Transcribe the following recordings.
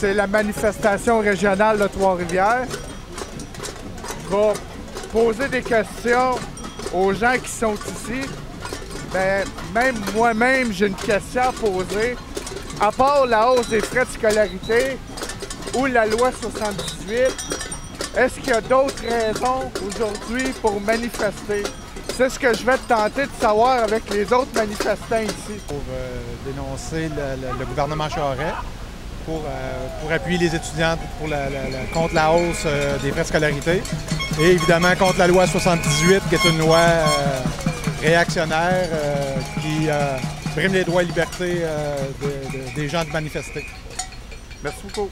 c'est la manifestation régionale de Trois-Rivières. Je vais poser des questions aux gens qui sont ici. Ben, même moi-même, j'ai une question à poser. À part la hausse des frais de scolarité ou la loi 78, est-ce qu'il y a d'autres raisons aujourd'hui pour manifester? C'est ce que je vais tenter de savoir avec les autres manifestants ici. Pour dénoncer le gouvernement Charest, pour appuyer les étudiants contre la hausse des frais de scolarité et évidemment contre la loi 78 qui est une loi réactionnaire qui brime les droits et libertés des gens de manifester. Merci beaucoup.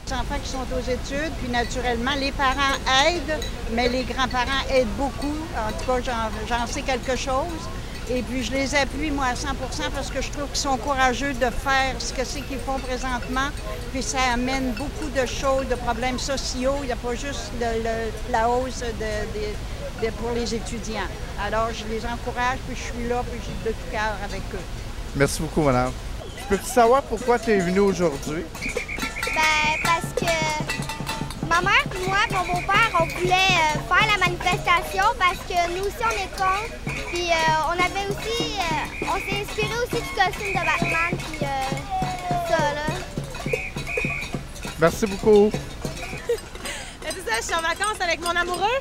Les enfants qui sont aux études, puis naturellement, les parents aident, mais les grands-parents aident beaucoup. En tout cas, j'en sais quelque chose. Et puis, je les appuie, moi, à 100 parce que je trouve qu'ils sont courageux de faire ce que c'est qu'ils font présentement. Puis, ça amène beaucoup de choses, de problèmes sociaux. Il n'y a pas juste la hausse pour les étudiants. Alors, je les encourage, puis je suis là, puis j'ai de tout cœur avec eux. Merci beaucoup, madame. Je peux savoir pourquoi tu es venue aujourd'hui? Ben, parce que ma mère et moi, mon beau-père, on voulait faire la manifestation parce que nous aussi, on est contre. Puis on avait aussi, on s'est inspiré aussi du costume de Batman, puis ça, là. Merci beaucoup. C'est ça, je suis en vacances avec mon amoureux.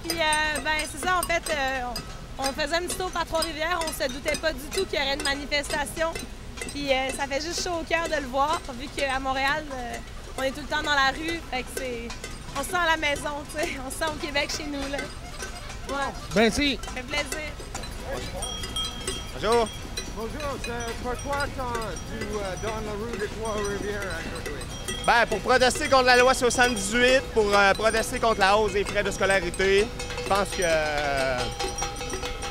Puis, ben, c'est ça, en fait, on faisait un petit tour par Trois-Rivières. On se doutait pas du tout qu'il y aurait une manifestation. Puis ça fait juste chaud au cœur de le voir, vu qu'à Montréal, on est tout le temps dans la rue. Fait que on se sent à la maison, tu sais. On se sent au Québec chez nous, là. Ouais. Merci. Ça fait plaisir. Bonjour. Bonjour, c'est pourquoi tu dans la rue de Trois-Rivières aujourd'hui? Ben, pour protester contre la loi 78, pour protester contre la hausse des frais de scolarité. Je pense que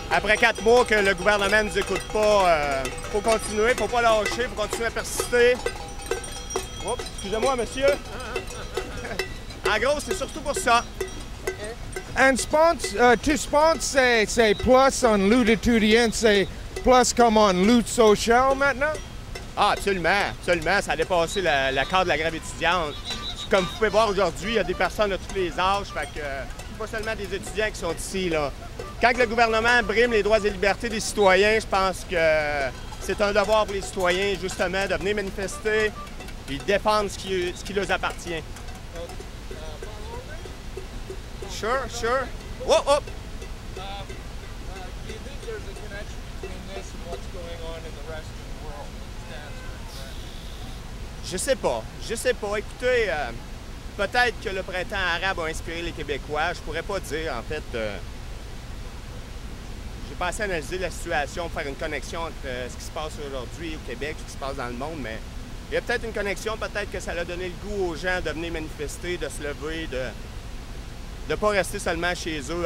après 4 mois que le gouvernement ne nous écoute pas, faut continuer, faut pas lâcher, faut continuer à persister. Oups, excusez-moi, monsieur. En gros, c'est surtout pour ça. Tu penses que c'est plus en lutte étudiante, c'est plus comme en lutte sociale maintenant? Ah, absolument, absolument. Ça a dépassé le cadre de la grève étudiante. Comme vous pouvez voir aujourd'hui, il y a des personnes de tous les âges, fait que pas seulement des étudiants qui sont ici, là. Quand le gouvernement brime les droits et libertés des citoyens, je pense que c'est un devoir pour les citoyens, justement, de venir manifester et défendre ce qui leur appartient. Sure, sure. Oh, oh! Je sais pas. Écoutez, peut-être que le printemps arabe a inspiré les Québécois. Je pourrais pas dire, en fait. J'ai pas assez analysé la situation pour faire une connexion entre ce qui se passe aujourd'hui au Québec, ce qui se passe dans le monde, mais il y a peut-être une connexion, peut-être que ça a donné le goût aux gens de venir manifester, de se lever, de ne pas rester seulement chez eux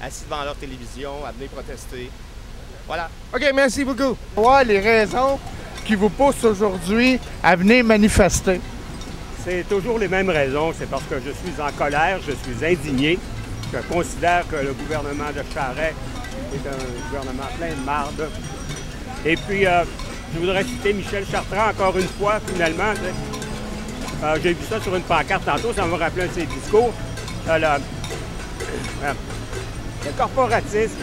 assis devant leur télévision, à venir protester. Voilà. OK, merci beaucoup. Ouais, les raisons qui vous poussent aujourd'hui à venir manifester? C'est toujours les mêmes raisons. C'est parce que je suis en colère, je suis indigné. Je considère que le gouvernement de Charest est un gouvernement plein de marde. Et puis, je voudrais citer Michel Chartrand encore une fois, finalement. J'ai vu ça sur une pancarte tantôt, ça m'a rappelé un de ses discours. Le corporatisme,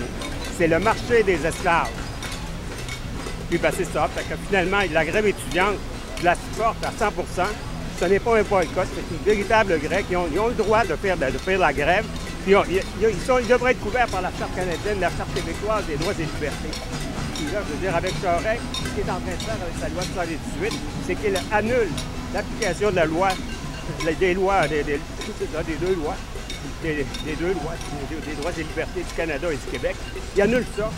c'est le marché des esclaves. Puis ben, c'est ça. Fait que finalement, la grève étudiante, je la supporte à 100 %. Ce n'est pas un boycott, c'est une véritable grève. Ils ont le droit de faire la grève. Puis ils devraient être couverts par la Charte canadienne, la Charte québécoise des droits et libertés. Puis là, je veux dire, avec Charest, ce qu'il est en train de faire avec sa loi 78, c'est qu'il annule l'application de la loi, des droits et libertés du Canada et du Québec. Il annule ça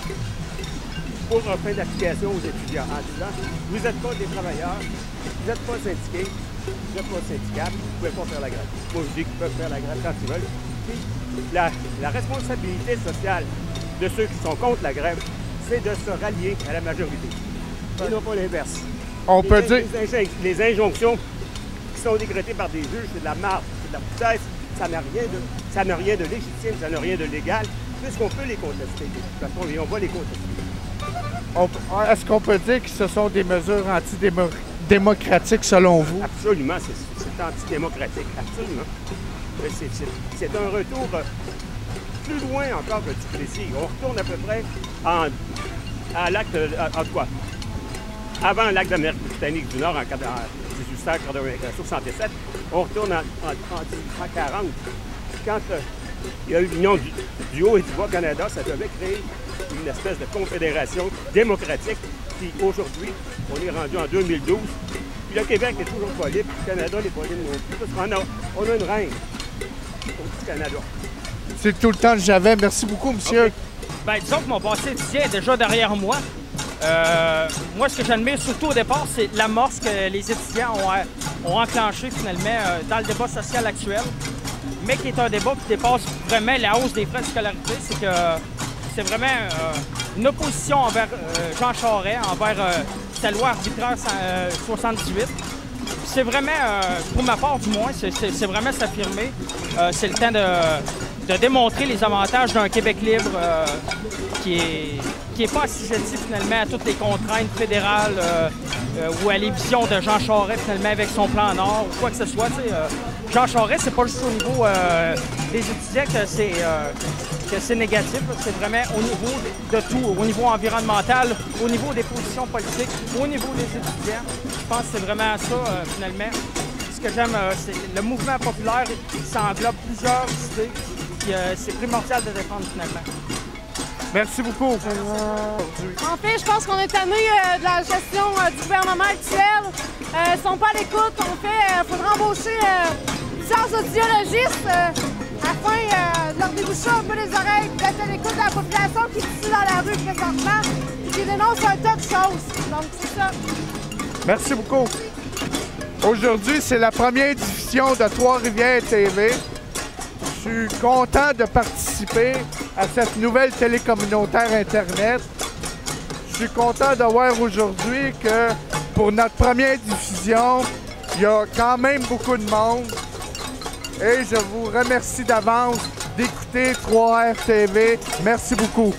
pour un fin d'application aux étudiants en disant vous n'êtes pas des travailleurs, vous n'êtes pas syndiqués, vous n'êtes pas syndicat, vous ne pouvez pas faire la grève. Moi, je dis qu'ils peuvent faire la grève quand ils veulent. Puis, la responsabilité sociale de ceux qui sont contre la grève, c'est de se rallier à la majorité. Et non pas l'inverse. On peut dire... Les injonctions qui sont décrétées par des juges, c'est de la marde, c'est de la foutaise, ça n'a rien de légitime, ça n'a rien de légal, puisqu'on peut les contester. De toute façon, on va les contester. Est-ce qu'on peut dire que ce sont des mesures antidémocratiques? démocratique selon vous? Absolument, c'est antidémocratique, absolument. C'est un retour plus loin encore que du Plessis. On retourne à peu près à l'acte, en tout cas, avant l'acte d'Amérique britannique du Nord en 1867, on retourne en 1840, quand il y a eu l'union du Haut et du Bas Canada, ça devait créer une espèce de confédération démocratique, puis aujourd'hui, on est rendu en 2012, puis le Québec n'est toujours pas libre, le Canada n'est pas libre non plus, parce qu'on a une reine au Canada. C'est tout le temps que j'avais. Merci beaucoup, monsieur. Okay. Bien, disons que mon passé étudiant est déjà derrière moi. Moi, ce que j'admire surtout au départ, c'est l'amorce que les étudiants ont enclenché finalement dans le débat social actuel, mais qui est un débat qui dépasse vraiment la hausse des frais de scolarité. C'est que c'est vraiment une opposition envers Jean Charest, envers sa loi arbitraire 78. C'est vraiment, pour ma part du moins, c'est vraiment s'affirmer. C'est le temps de démontrer les avantages d'un Québec libre qui est pas assujetti finalement à toutes les contraintes fédérales ou à les visions de Jean Charest finalement avec son plan Nord ou quoi que ce soit. Jean Charest, c'est pas juste au niveau des étudiants que c'est négatif, c'est vraiment au niveau de tout, au niveau environnemental, au niveau des positions politiques, au niveau des étudiants. Je pense que c'est vraiment ça finalement. Ce que j'aime, c'est le mouvement populaire, ça englobe plusieurs idées, puis c'est primordial de défendre finalement. Merci beaucoup. En fait, je pense qu'on est tanné de la gestion du gouvernement actuel. Ils sont pas à l'écoute. En fait, il faudra embaucher plusieurs audiologistes afin de leur déboucher un peu les oreilles, d'être à l'écoute de la population qui est ici dans la rue présentement et qui dénonce un tas de choses. Donc, c'est ça. Merci beaucoup. Aujourd'hui, c'est la première diffusion de Trois-Rivières TV. Je suis content de participer à cette nouvelle télé communautaire Internet. Je suis content de voir aujourd'hui que pour notre première diffusion, il y a quand même beaucoup de monde. Et je vous remercie d'avance d'écouter 3R TV. Merci beaucoup.